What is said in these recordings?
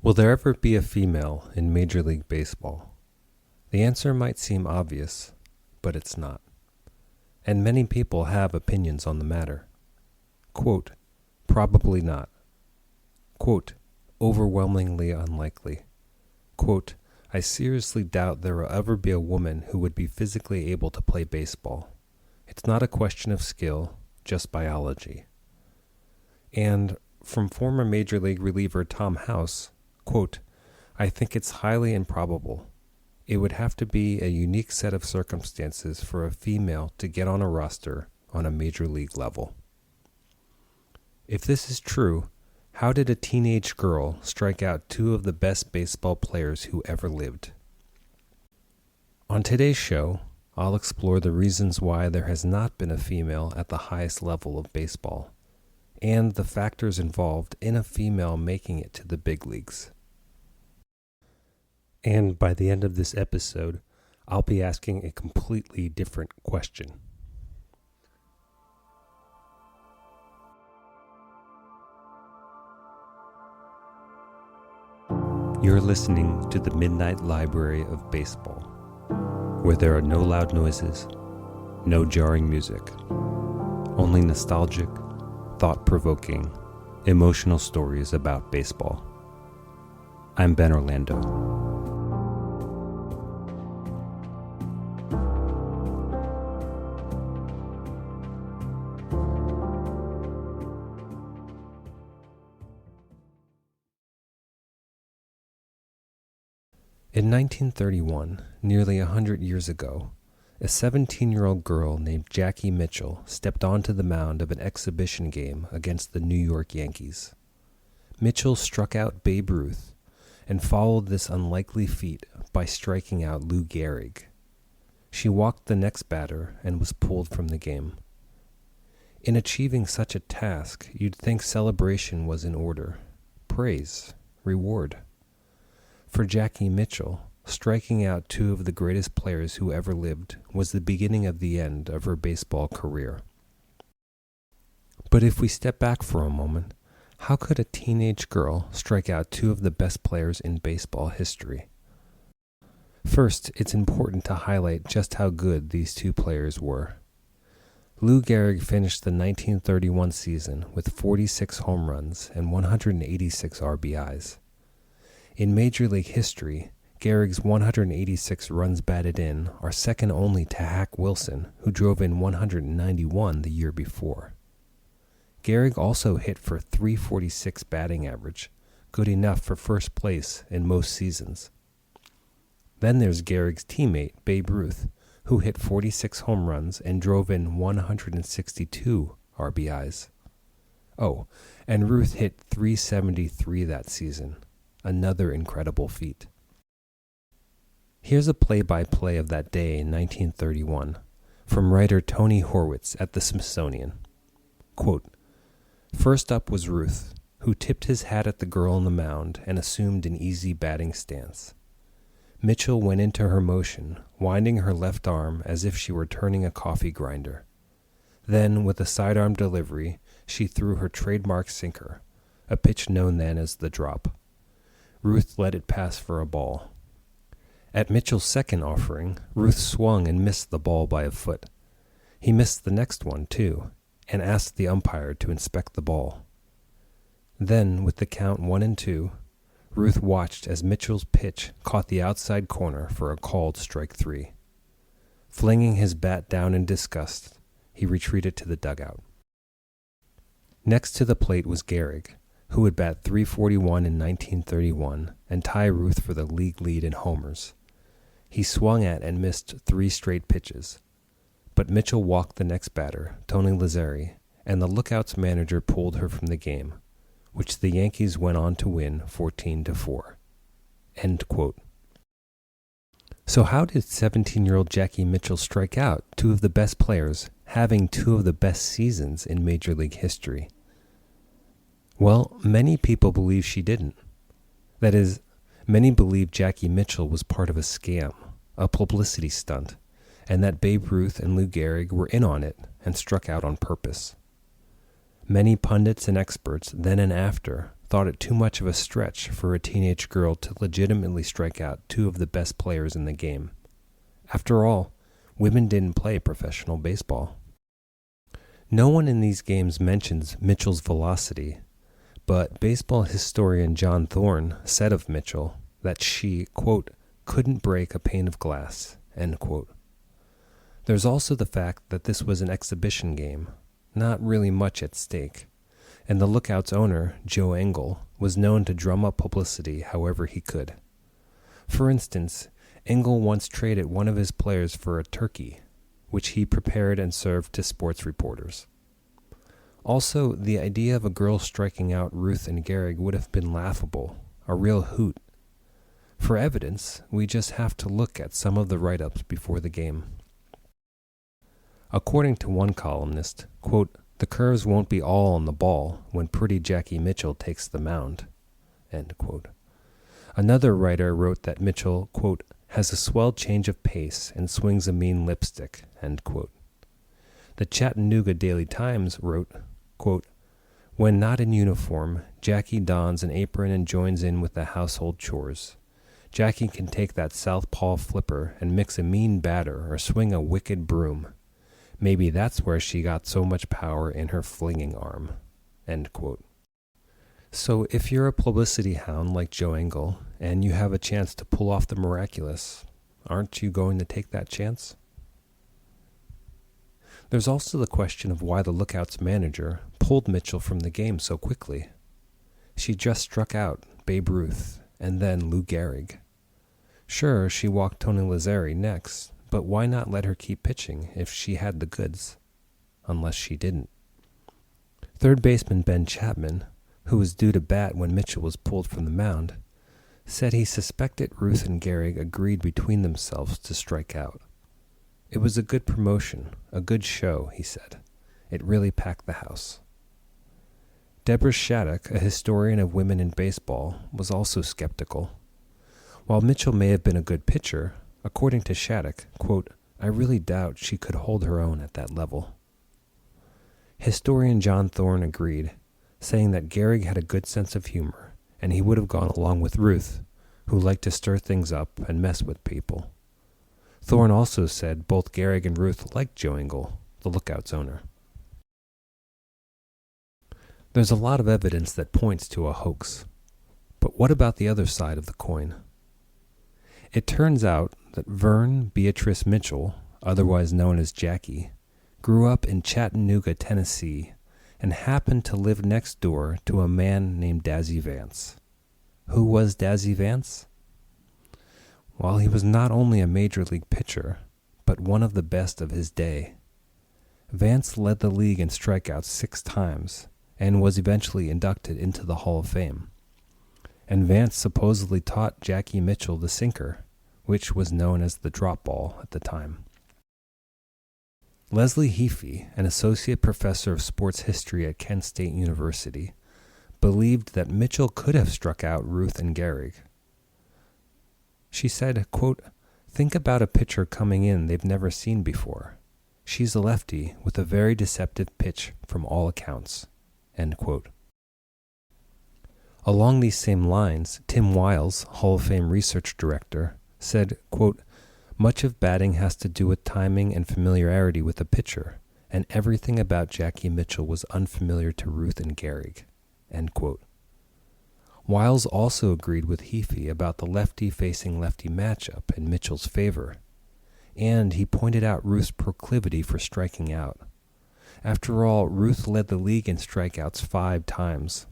Will there ever be a female in Major League Baseball? The answer might seem obvious, but it's not. And many people have opinions on the matter. Quote, probably not. Quote, overwhelmingly unlikely. Quote, I seriously doubt there will ever be a woman who would be physically able to play baseball. It's not a question of skill, just biology. And from former Major League reliever Tom House, quote, I think it's highly improbable. It would have to be a unique set of circumstances for a female to get on a roster on a major league level. If this is true, how did a teenage girl strike out two of the best baseball players who ever lived? On today's show, I'll explore the reasons why there has not been a female at the highest level of baseball, and the factors involved in a female making it to the big leagues. And by the end of this episode, I'll be asking a completely different question. You're listening to the Midnight Library of Baseball, where there are no loud noises, no jarring music, only nostalgic, thought-provoking, emotional stories about baseball. I'm Ben Orlando. In 1931, nearly 100 years ago, a 17-year-old girl named Jackie Mitchell stepped onto the mound of an exhibition game against the New York Yankees. Mitchell struck out Babe Ruth and followed this unlikely feat by striking out Lou Gehrig. She walked the next batter and was pulled from the game. In achieving such a task, you'd think celebration was in order, praise, reward. For Jackie Mitchell, striking out two of the greatest players who ever lived was the beginning of the end of her baseball career. But if we step back for a moment, how could a teenage girl strike out two of the best players in baseball history? First, it's important to highlight just how good these two players were. Lou Gehrig finished the 1931 season with 46 home runs and 186 RBIs. In Major League history, Gehrig's 186 runs batted in are second only to Hack Wilson, who drove in 191 the year before. Gehrig also hit for .346 batting average, good enough for first place in most seasons. Then there's Gehrig's teammate, Babe Ruth, who hit 46 home runs and drove in 162 RBIs. Oh, and Ruth hit .373 that season. Another incredible feat. Here's a play-by-play of that day in 1931 from writer Tony Horwitz at the Smithsonian. Quote, first up was Ruth, who tipped his hat at the girl on the mound and assumed an easy batting stance. Mitchell went into her motion, winding her left arm as if she were turning a coffee grinder. Then, with a sidearm delivery, she threw her trademark sinker, a pitch known then as the drop. Ruth let it pass for a ball. At Mitchell's second offering, Ruth swung and missed the ball by a foot. He missed the next one, too, and asked the umpire to inspect the ball. Then, with the count 1-2, Ruth watched as Mitchell's pitch caught the outside corner for a called strike 3. Flinging his bat down in disgust, he retreated to the dugout. Next to the plate was Gehrig, who would bat .341 in 1931 and tie Ruth for the league lead in homers. He swung at and missed 3 straight pitches. But Mitchell walked the next batter, Tony Lazzeri, and the Lookouts manager pulled her from the game, which the Yankees went on to win 14-4. End quote. So how did 17-year-old Jackie Mitchell strike out two of the best players, having two of the best seasons in Major League history? Well, many people believe she didn't. That is, many believe Jackie Mitchell was part of a scam, a publicity stunt, and that Babe Ruth and Lou Gehrig were in on it and struck out on purpose. Many pundits and experts then and after thought it too much of a stretch for a teenage girl to legitimately strike out two of the best players in the game. After all, women didn't play professional baseball. No one in these games mentions Mitchell's velocity, but baseball historian John Thorne said of Mitchell that she, quote, couldn't break a pane of glass, end quote. There's also the fact that this was an exhibition game, not really much at stake, and the Lookout's owner, Joe Engel, was known to drum up publicity however he could. For instance, Engel once traded one of his players for a turkey, which he prepared and served to sports reporters. Also, the idea of a girl striking out Ruth and Gehrig would have been laughable, a real hoot. For evidence, we just have to look at some of the write-ups before the game. According to one columnist, quote, the curves won't be all on the ball when pretty Jackie Mitchell takes the mound, end quote. Another writer wrote that Mitchell, quote, has a swell change of pace and swings a mean lipstick, end quote. The Chattanooga Daily Times wrote, quote, when not in uniform, Jackie dons an apron and joins in with the household chores. Jackie can take that southpaw flipper and mix a mean batter or swing a wicked broom. Maybe that's where she got so much power in her flinging arm, end quote. So if you're a publicity hound like Joe Engel and you have a chance to pull off the miraculous, aren't you going to take that chance? There's also the question of why the Lookout's manager pulled Mitchell from the game so quickly. She just struck out Babe Ruth and then Lou Gehrig. Sure, she walked Tony Lazzeri next, but why not let her keep pitching if she had the goods? Unless she didn't. Third baseman Ben Chapman, who was due to bat when Mitchell was pulled from the mound, said he suspected Ruth and Gehrig agreed between themselves to strike out. It was a good promotion, a good show, he said. It really packed the house. Deborah Shattuck, a historian of women in baseball, was also skeptical. While Mitchell may have been a good pitcher, according to Shattuck, quote, I really doubt she could hold her own at that level. Historian John Thorne agreed, saying that Gehrig had a good sense of humor, and he would have gone along with Ruth, who liked to stir things up and mess with people. Thorne also said both Gehrig and Ruth liked Joe Engel, the Lookout's owner. There's a lot of evidence that points to a hoax. But what about the other side of the coin? It turns out that Vern Beatrice Mitchell, otherwise known as Jackie, grew up in Chattanooga, Tennessee, and happened to live next door to a man named Dazzy Vance. Who was Dazzy Vance? Well, he was not only a major league pitcher, but one of the best of his day. Vance led the league in strikeouts 6 times and was eventually inducted into the Hall of Fame. And Vance supposedly taught Jackie Mitchell the sinker, which was known as the drop ball at the time. Leslie Heafy, an associate professor of sports history at Kent State University, believed that Mitchell could have struck out Ruth and Gehrig. She said, quote, think about a pitcher coming in they've never seen before. She's a lefty with a very deceptive pitch from all accounts, end quote. Along these same lines, Tim Wiles, Hall of Fame research director, said, quote, much of batting has to do with timing and familiarity with the pitcher, and everything about Jackie Mitchell was unfamiliar to Ruth and Gehrig, end quote. Wiles also agreed with Heafy about the lefty-facing-lefty matchup in Mitchell's favor, and he pointed out Ruth's proclivity for striking out. After all, Ruth led the league in strikeouts 5 times.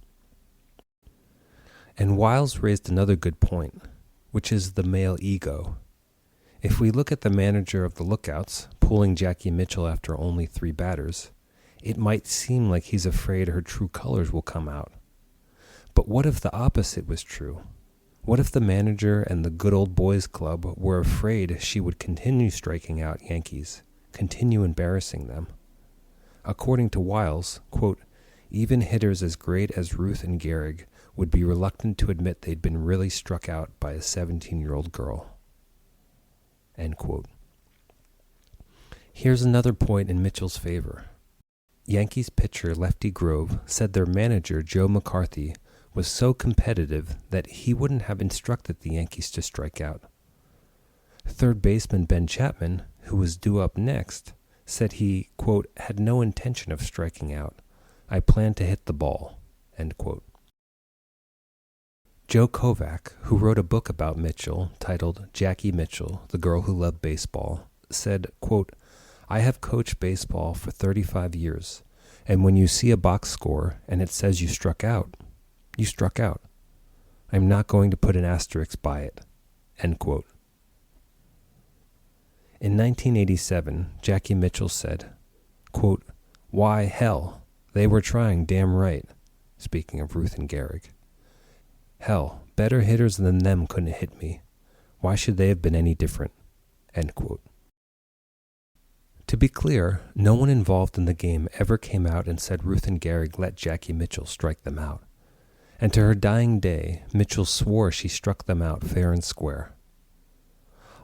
And Wiles raised another good point, which is the male ego. If we look at the manager of the Lookouts, pulling Jackie Mitchell after only 3 batters, it might seem like he's afraid her true colors will come out. But what if the opposite was true? What if the manager and the good old boys club were afraid she would continue striking out Yankees, continue embarrassing them? According to Wiles, quote, even hitters as great as Ruth and Gehrig would be reluctant to admit they'd been really struck out by a 17-year-old girl. End quote. Here's another point in Mitchell's favor. Yankees pitcher Lefty Grove said their manager Joe McCarthy was so competitive that he wouldn't have instructed the Yankees to strike out. Third baseman Ben Chapman, who was due up next, said he, quote, had no intention of striking out. I planned to hit the ball, end quote. Joe Kovac, who wrote a book about Mitchell titled Jackie Mitchell, the Girl Who Loved Baseball, said, quote, I have coached baseball for 35 years, and when you see a box score and it says you struck out, you struck out. I'm not going to put an asterisk by it, end quote. In 1987, Jackie Mitchell said, quote, why, hell, they were trying damn right, speaking of Ruth and Gehrig. Hell, better hitters than them couldn't hit me. Why should they have been any different? End quote. To be clear, no one involved in the game ever came out and said Ruth and Gehrig let Jackie Mitchell strike them out. And to her dying day, Mitchell swore she struck them out fair and square.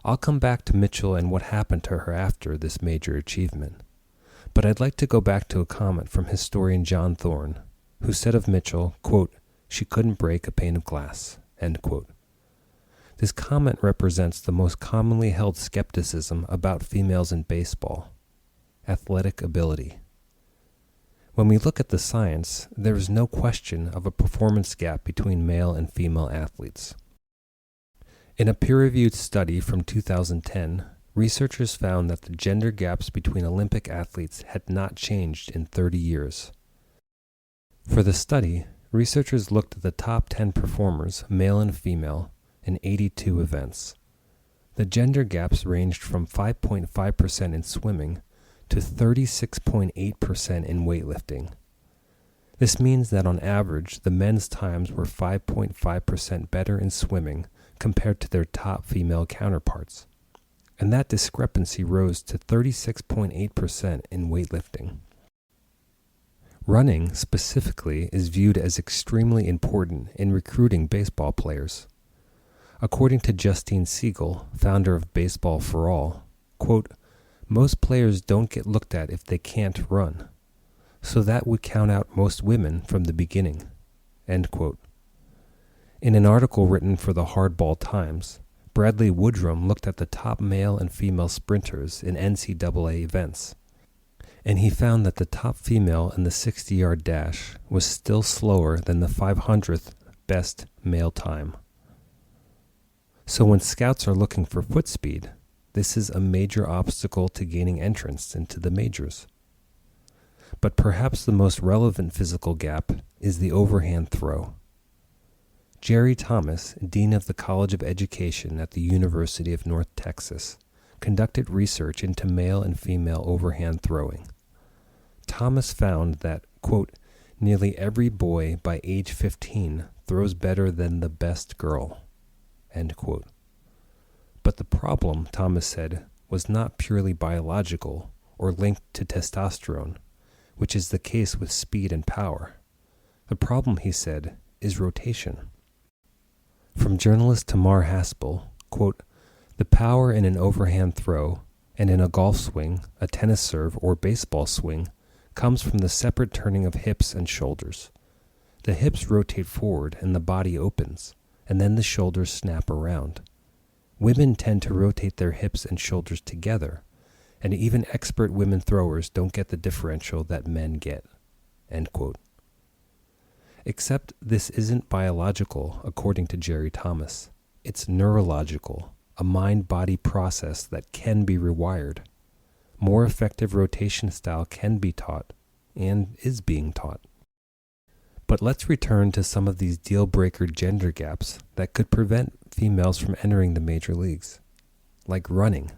I'll come back to Mitchell and what happened to her after this major achievement. But I'd like to go back to a comment from historian John Thorne, who said of Mitchell, quote, she couldn't break a pane of glass, end quote. This comment represents the most commonly held skepticism about females in baseball, athletic ability. When we look at the science, there is no question of a performance gap between male and female athletes. In a peer-reviewed study from 2010, researchers found that the gender gaps between Olympic athletes had not changed in 30 years. For the study, researchers looked at the top 10 performers, male and female, in 82 events. The gender gaps ranged from 5.5% in swimming to 36.8% in weightlifting. This means that on average, the men's times were 5.5% better in swimming compared to their top female counterparts, and that discrepancy rose to 36.8% in weightlifting. Running, specifically, is viewed as extremely important in recruiting baseball players. According to Justine Siegel, founder of Baseball for All, quote, most players don't get looked at if they can't run, so that would count out most women from the beginning, end quote. In an article written for the Hardball Times, Bradley Woodrum looked at the top male and female sprinters in NCAA events, and he found that the top female in the 60-yard dash was still slower than the 500th best male time. So when scouts are looking for foot speed, this is a major obstacle to gaining entrance into the majors. But perhaps the most relevant physical gap is the overhand throw. Jerry Thomas, Dean of the College of Education at the University of North Texas, conducted research into male and female overhand throwing. Thomas found that, quote, nearly every boy by age 15 throws better than the best girl, end quote. But the problem, Thomas said, was not purely biological or linked to testosterone, which is the case with speed and power. The problem, he said, is rotation. From journalist Tamar Haspel, quote, the power in an overhand throw and in a golf swing, a tennis serve, or baseball swing comes from the separate turning of hips and shoulders. The hips rotate forward and the body opens, and then the shoulders snap around. Women tend to rotate their hips and shoulders together, and even expert women throwers don't get the differential that men get, end quote. Except this isn't biological, according to Jerry Thomas. It's neurological, a mind-body process that can be rewired. More effective rotation style can be taught, and is being taught. But let's return to some of these deal-breaker gender gaps that could prevent females from entering the major leagues, like running.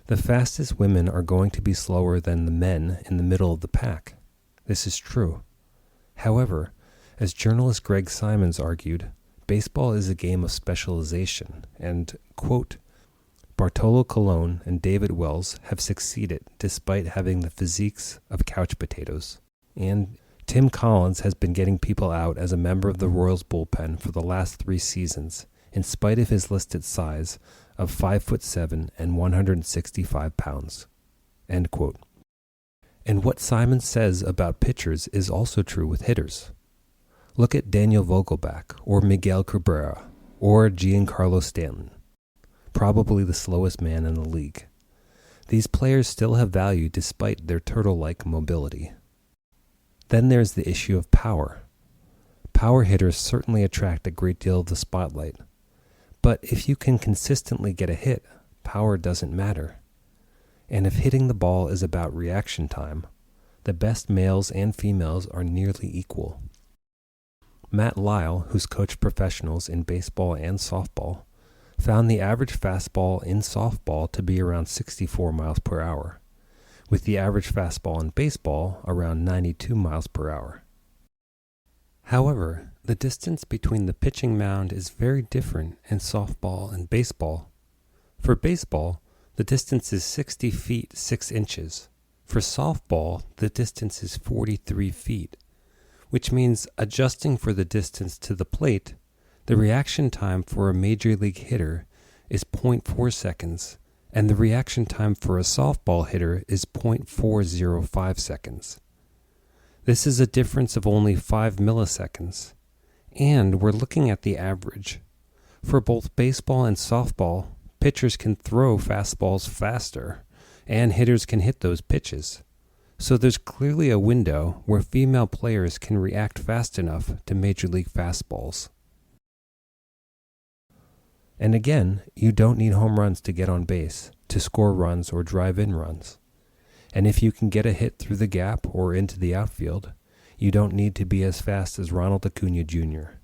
The fastest women are going to be slower than the men in the middle of the pack. This is true. However, as journalist Greg Simons argued, baseball is a game of specialization, and, quote, Bartolo Colon and David Wells have succeeded despite having the physiques of couch potatoes, and Tim Collins has been getting people out as a member of the Royals bullpen for the last 3 seasons, in spite of his listed size of 5'7" and 165 pounds, end quote. And what Simon says about pitchers is also true with hitters. Look at Daniel Vogelbach or Miguel Cabrera or Giancarlo Stanton, probably the slowest man in the league. These players still have value despite their turtle-like mobility. Then there's the issue of power. Power hitters certainly attract a great deal of the spotlight, but if you can consistently get a hit, power doesn't matter. And if hitting the ball is about reaction time, the best males and females are nearly equal. Matt Lyle, who's coached professionals in baseball and softball, found the average fastball in softball to be around 64 miles per hour, with the average fastball in baseball around 92 miles per hour. However, the distance between the pitching mound is very different in softball and baseball. For baseball, the distance is 60 feet 6 inches. For softball, the distance is 43 feet, which means adjusting for the distance to the plate, the reaction time for a major league hitter is 0.4 seconds, and the reaction time for a softball hitter is 0.405 seconds. This is a difference of only 5 milliseconds, and we're looking at the average. For both baseball and softball, pitchers can throw fastballs faster, and hitters can hit those pitches. So there's clearly a window where female players can react fast enough to major league fastballs. And again, you don't need home runs to get on base, to score runs or drive in runs. And if you can get a hit through the gap or into the outfield, you don't need to be as fast as Ronald Acuna Jr.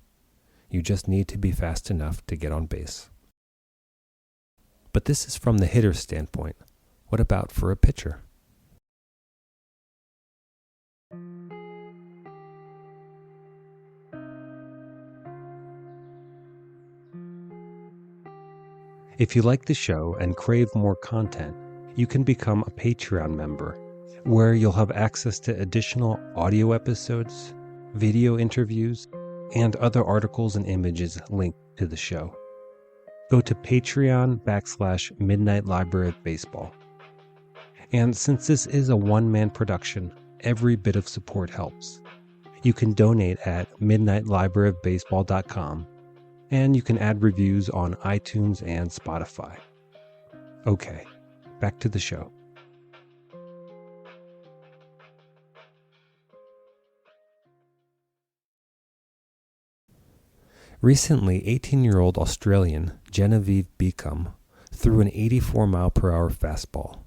You just need to be fast enough to get on base. But this is from the hitter's standpoint. What about for a pitcher? If you like the show and crave more content, you can become a Patreon member, where you'll have access to additional audio episodes, video interviews, and other articles and images linked to the show. Go to Patreon/Midnight Library of Baseball. And since this is a one-man production, every bit of support helps. You can donate at midnightlibraryofbaseball.com, and you can add reviews on iTunes and Spotify. Okay, back to the show. Recently, 18-year-old Australian Genevieve Beacom threw an 84-mile-per-hour fastball.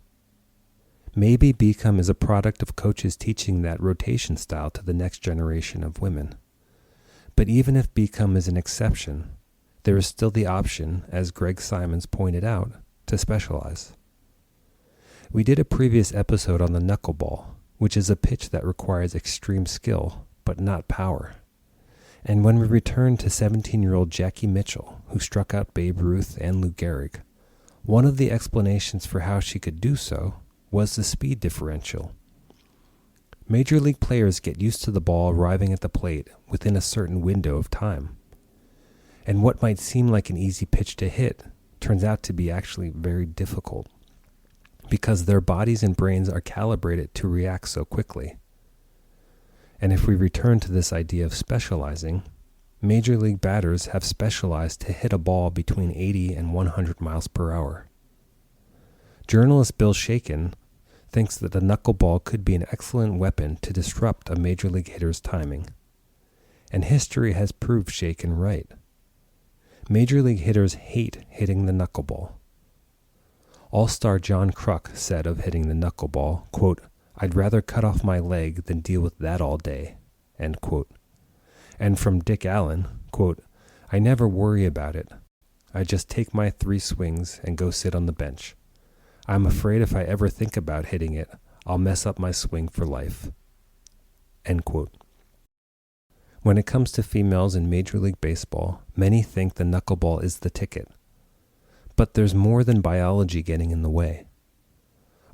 Maybe Beacom is a product of coaches teaching that rotation style to the next generation of women. But even if Beacom is an exception, there is still the option, as Greg Simons pointed out, to specialize. We did a previous episode on the knuckleball, which is a pitch that requires extreme skill, but not power. And when we returned to 17-year-old Jackie Mitchell, who struck out Babe Ruth and Lou Gehrig, one of the explanations for how she could do so was the speed differential. Major league players get used to the ball arriving at the plate within a certain window of time. And what might seem like an easy pitch to hit turns out to be actually very difficult, because their bodies and brains are calibrated to react so quickly. And if we return to this idea of specializing, major league batters have specialized to hit a ball between 80 and 100 miles per hour. Journalist Bill Shaken thinks that the knuckleball could be an excellent weapon to disrupt a major league hitter's timing. And history has proved Shaken right. Major league hitters hate hitting the knuckleball. All-star John Kruk said of hitting the knuckleball, quote, "I'd rather cut off my leg than deal with that all day," end quote. And from Dick Allen, quote, "I never worry about it. I just take my 3 swings and go sit on the bench. I'm afraid if I ever think about hitting it, I'll mess up my swing for life," end quote. When it comes to females in Major League Baseball, many think the knuckleball is the ticket. But there's more than biology getting in the way.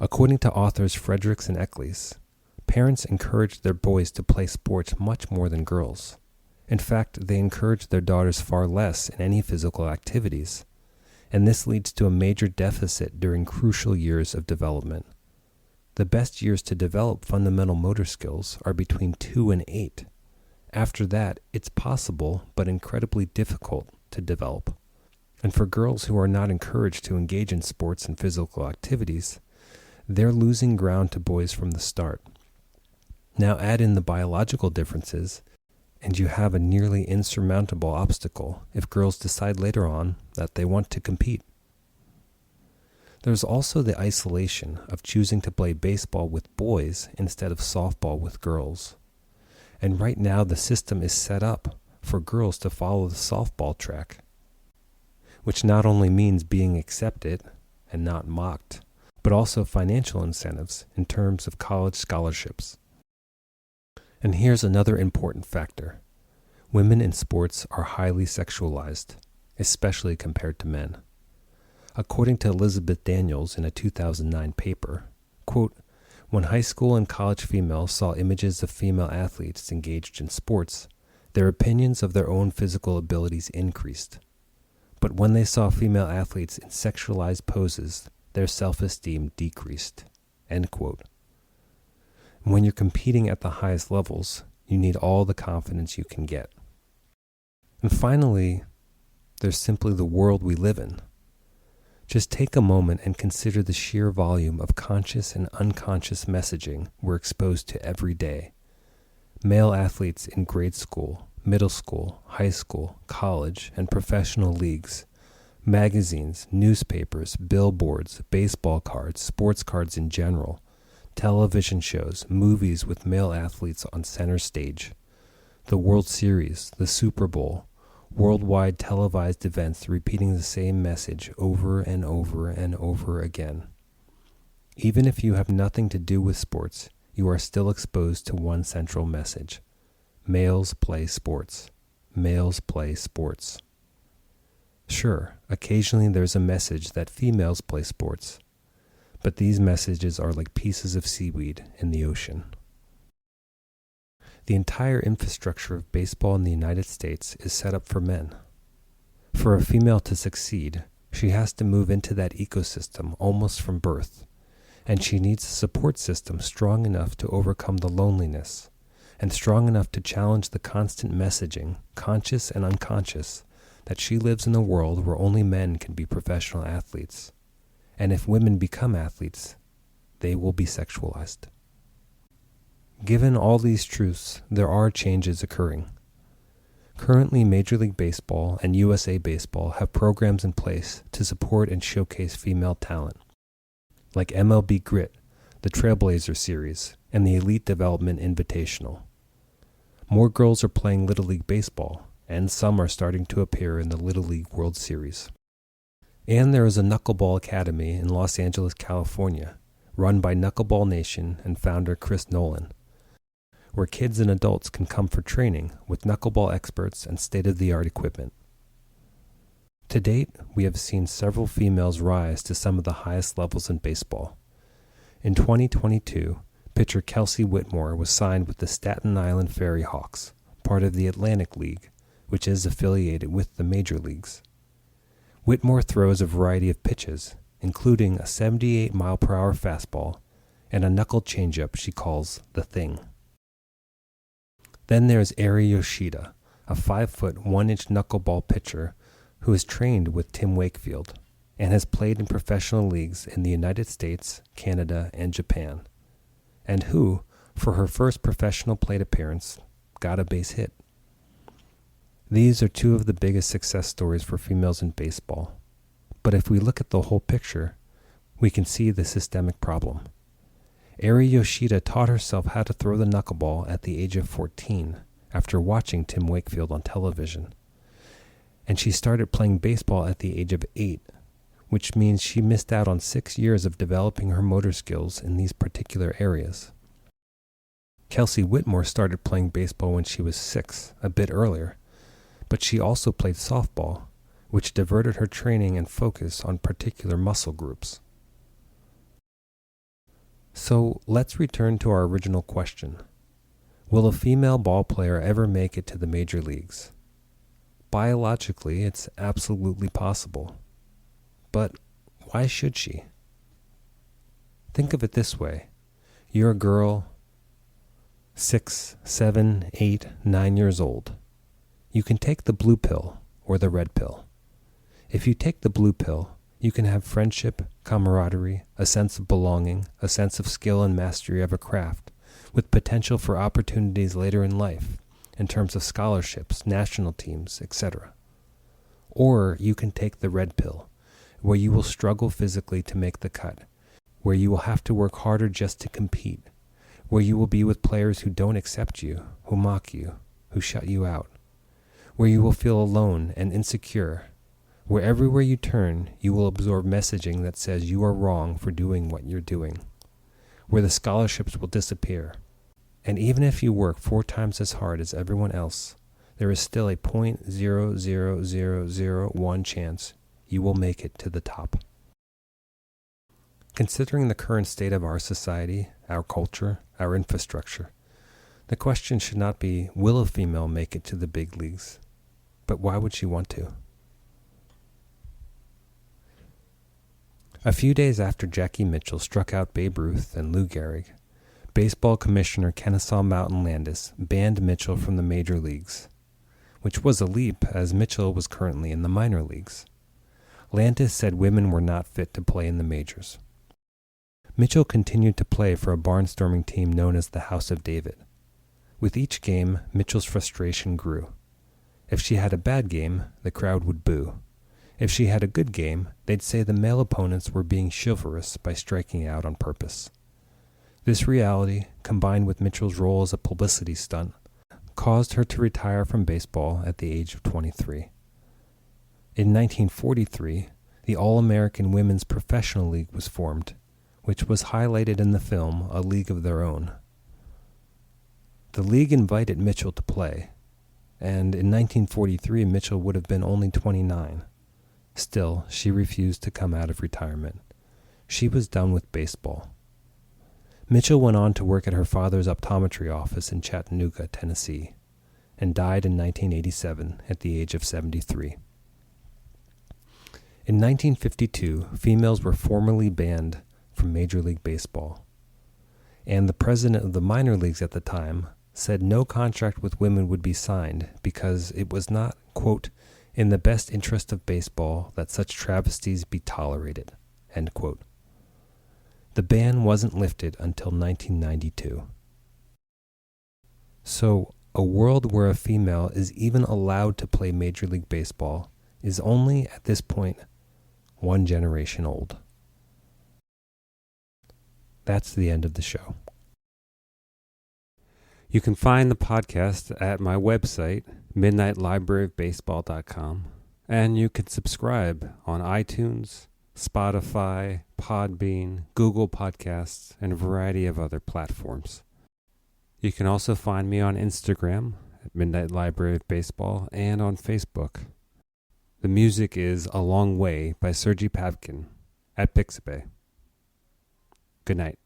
According to authors Fredericks and Eccles, parents encourage their boys to play sports much more than girls. In fact, they encourage their daughters far less in any physical activities, and this leads to a major deficit during crucial years of development. The best years to develop fundamental motor skills are between 2 and 8. After that, it's possible but incredibly difficult to develop. And for girls who are not encouraged to engage in sports and physical activities, they're losing ground to boys from the start. Now add in the biological differences, and you have a nearly insurmountable obstacle if girls decide later on that they want to compete. There's also the isolation of choosing to play baseball with boys instead of softball with girls. And right now the system is set up for girls to follow the softball track, which not only means being accepted and not mocked, but also financial incentives in terms of college scholarships. And here's another important factor. Women in sports are highly sexualized, especially compared to men. According to Elizabeth Daniels in a 2009 paper, quote, when high school and college females saw images of female athletes engaged in sports, their opinions of their own physical abilities increased. But when they saw female athletes in sexualized poses, their self-esteem decreased. End quote. When you're competing at the highest levels, you need all the confidence you can get. And finally, there's simply the world we live in. Just take a moment and consider the sheer volume of conscious and unconscious messaging we're exposed to every day. Male athletes in grade school, middle school, high school, college, and professional leagues, magazines, newspapers, billboards, baseball cards, sports cards in general, television shows, movies with male athletes on center stage, the World Series, the Super Bowl, worldwide televised events repeating the same message over and over and over again. Even if you have nothing to do with sports, you are still exposed to one central message. Males play sports. Males play sports. Sure, occasionally there's a message that females play sports, but these messages are like pieces of seaweed in the ocean. The entire infrastructure of baseball in the United States is set up for men. For a female to succeed, she has to move into that ecosystem almost from birth, and she needs a support system strong enough to overcome the loneliness, and strong enough to challenge the constant messaging, conscious and unconscious, that she lives in a world where only men can be professional athletes, and if women become athletes, they will be sexualized. Given all these truths, there are changes occurring. Currently, Major League Baseball and USA Baseball have programs in place to support and showcase female talent, like MLB Grit, the Trailblazer Series, and the Elite Development Invitational. More girls are playing Little League Baseball, and some are starting to appear in the Little League World Series. And there is a Knuckleball Academy in Los Angeles, California, run by Knuckleball Nation and founder Chris Nolan, where kids and adults can come for training with knuckleball experts and state-of-the-art equipment. To date, we have seen several females rise to some of the highest levels in baseball. In 2022, pitcher Kelsey Whitmore was signed with the Staten Island Ferry Hawks, part of the Atlantic League, which is affiliated with the major leagues. Whitmore throws a variety of pitches, including a 78-mile-per-hour fastball and a knuckle changeup she calls the Thing. Then there's Eri Yoshida, a 5-foot, 1-inch knuckleball pitcher who is trained with Tim Wakefield and has played in professional leagues in the United States, Canada, and Japan, and who, for her first professional plate appearance, got a base hit. These are two of the biggest success stories for females in baseball, but if we look at the whole picture, we can see the systemic problem. Eri Yoshida taught herself how to throw the knuckleball at the age of 14 after watching Tim Wakefield on television. And she started playing baseball at the age of 8, which means she missed out on 6 years of developing her motor skills in these particular areas. Kelsey Whitmore started playing baseball when she was 6, a bit earlier, but she also played softball, which diverted her training and focus on particular muscle groups. So let's return to our original question. Will a female ball player ever make it to the major leagues? Biologically, it's absolutely possible. But why should she? Think of it this way. You're a girl 6, 7, 8, 9 years old. You can take the blue pill or the red pill. If you take the blue pill, you can have friendship, camaraderie, a sense of belonging, a sense of skill and mastery of a craft, with potential for opportunities later in life, in terms of scholarships, national teams, etc. Or you can take the red pill, where you will struggle physically to make the cut, where you will have to work harder just to compete, where you will be with players who don't accept you, who mock you, who shut you out, where you will feel alone and insecure, where everywhere you turn you will absorb messaging that says you are wrong for doing what you're doing, where the scholarships will disappear. And even if you work 4 times as hard as everyone else, there is still a 0.00001 chance you will make it to the top. Considering the current state of our society, our culture, our infrastructure, the question should not be, will a female make it to the big leagues? But why would she want to? A few days after Jackie Mitchell struck out Babe Ruth and Lou Gehrig, baseball commissioner Kennesaw Mountain Landis banned Mitchell from the major leagues, which was a leap as Mitchell was currently in the minor leagues. Landis said women were not fit to play in the majors. Mitchell continued to play for a barnstorming team known as the House of David. With each game, Mitchell's frustration grew. If she had a bad game, the crowd would boo. If she had a good game, they'd say the male opponents were being chivalrous by striking out on purpose. This reality, combined with Mitchell's role as a publicity stunt, caused her to retire from baseball at the age of 23. In 1943, the All-American Women's Professional League was formed, which was highlighted in the film A League of Their Own. The league invited Mitchell to play, and in 1943 Mitchell would have been only 29. Still, she refused to come out of retirement. She was done with baseball. Mitchell went on to work at her father's optometry office in Chattanooga, Tennessee, and died in 1987 at the age of 73. In 1952, females were formally banned from Major League Baseball, and the president of the minor leagues at the time said no contract with women would be signed because it was not, quote, in the best interest of baseball that such travesties be tolerated, end quote. The ban wasn't lifted until 1992. So, a world where a female is even allowed to play Major League Baseball is only, at this point, 1 generation old. That's the end of the show. You can find the podcast at my website, midnightlibraryofbaseball.com, and you can subscribe on iTunes, Spotify, Podbean, Google Podcasts, and a variety of other platforms. You can also find me on Instagram at Midnight Library of Baseball and on Facebook. The music is A Long Way by Sergei Pavkin at Pixabay. Good night.